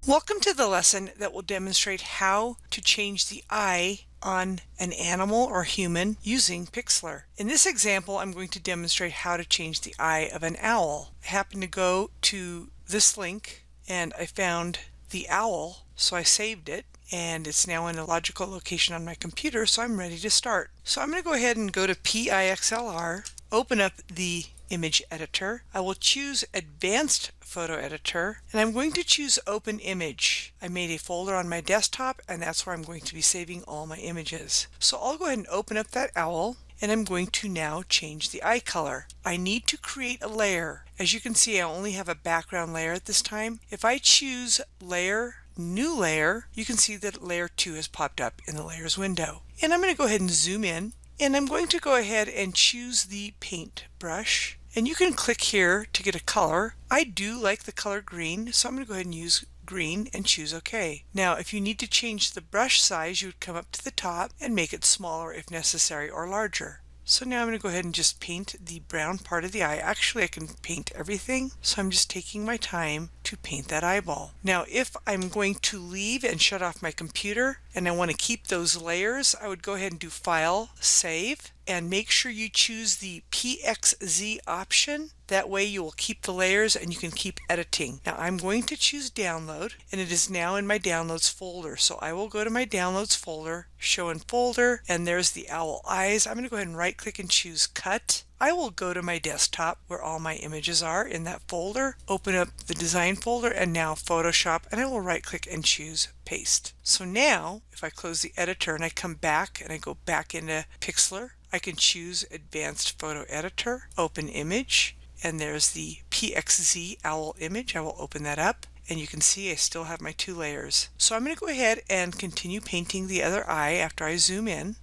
Welcome to the lesson that will demonstrate how to change the eye on an animal or human using Pixlr. In this example, I'm going to demonstrate how to change the eye of an owl. I happened to go to this link and I found the owl, so I saved it, and it's now in a logical location on my computer, so I'm ready to start. So I'm going to go ahead and go to Pixlr, open up the image editor. I will choose Advanced Photo Editor, and I'm going to choose Open Image. I made a folder on my desktop, and that's where I'm going to be saving all my images. So I'll go ahead and open up that owl, and I'm going to now change the eye color. I need to create a layer. As you can see, I only have a background layer at this time. If I choose Layer, New Layer, you can see that Layer 2 has popped up in the Layers window. And I'm going to go ahead and zoom in, and I'm going to go ahead and choose the paint brush. And you can click here to get a color. I do like the color green, so I'm going to go ahead and use green and choose OK. Now, if you need to change the brush size, you would come up to the top and make it smaller if necessary, or larger. So now I'm going to go ahead and just paint the brown part of the eye. Actually, I can paint everything, so I'm just taking my time to paint that eyeball. Now, if I'm going to leave and shut off my computer and I want to keep those layers, I would go ahead and do File, Save, and make sure you choose the PXZ option. That way you will keep the layers and you can keep editing. Now I'm going to choose Download, and it is now in my Downloads folder. So I will go to my Downloads folder, Show in Folder, and there's the owl eyes. I'm going to go ahead and right click and choose Cut. I will go to my desktop where all my images are in that folder, open up the design folder, and now Photoshop, and I will right click and choose Paste. So now if I close the editor and I come back and I go back into Pixlr, I can choose Advanced Photo Editor, Open Image, and there's the PXZ owl image. I will open that up, and you can see I still have my two layers. So I'm going to go ahead and continue painting the other eye after I zoom in.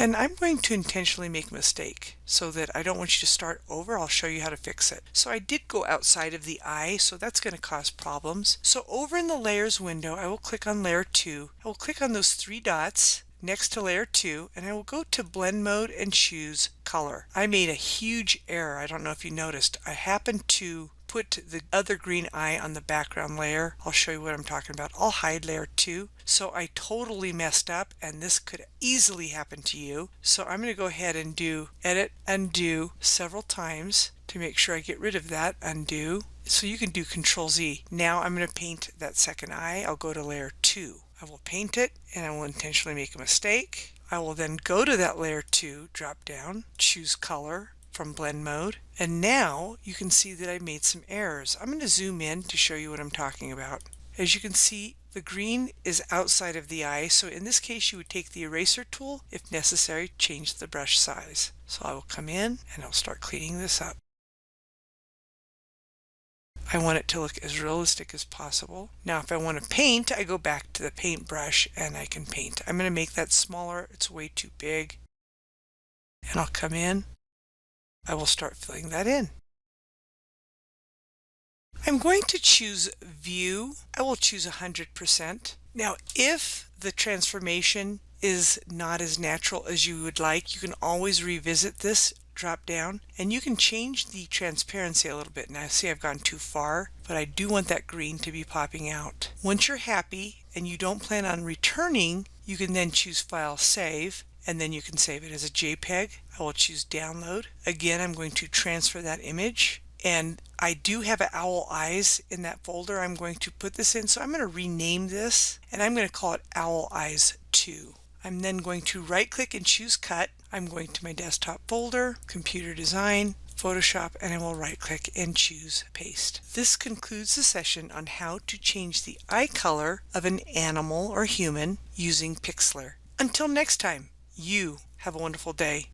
And I'm going to intentionally make a mistake so that I don't want you to start over. I'll show you how to fix it. So I did go outside of the eye, so that's going to cause problems. So over in the Layers window, I will click on Layer 2. I will click on those three dots next to Layer 2, and I will go to Blend Mode and choose Color. I made a huge error. I don't know if you noticed. I happened to put the other green eye on the background layer. I'll show you what I'm talking about. I'll hide Layer 2. So I totally messed up, and this could easily happen to you. So I'm going to go ahead and do Edit, Undo several times to make sure I get rid of that. Undo. So you can do Control Z. Now I'm going to paint that second eye. I'll go to Layer 2. I will paint it, and I will intentionally make a mistake. I will then go to that Layer 2 drop down, choose Color from Blend Mode, and now you can see that I made some errors. I'm going to zoom in to show you what I'm talking about. As you can see, the green is outside of the eye, so in this case you would take the eraser tool. If necessary, change the brush size. So I will come in and I'll start cleaning this up. I want it to look as realistic as possible. Now if I want to paint, I go back to the paintbrush and I can paint. I'm going to make that smaller. It's way too big. And I'll come in. I will start filling that in. I'm going to choose View. I will choose 100%. Now if the transformation is not as natural as you would like, you can always revisit this drop down, and you can change the transparency a little bit. Now see, I've gone too far, but I do want that green to be popping out. Once you're happy and you don't plan on returning, you can then choose File, Save, and then you can save it as a JPEG. I will choose Download. Again, I'm going to transfer that image, and I do have owl eyes in that folder I'm going to put this in, so I'm going to rename this, and I'm going to call it Owl Eyes 2. I'm then going to right click and choose Cut. I'm going to my desktop folder, Computer Design, Photoshop, and I will right click and choose Paste. This concludes the session on how to change the eye color of an animal or human using Pixlr. Until next time, you have a wonderful day.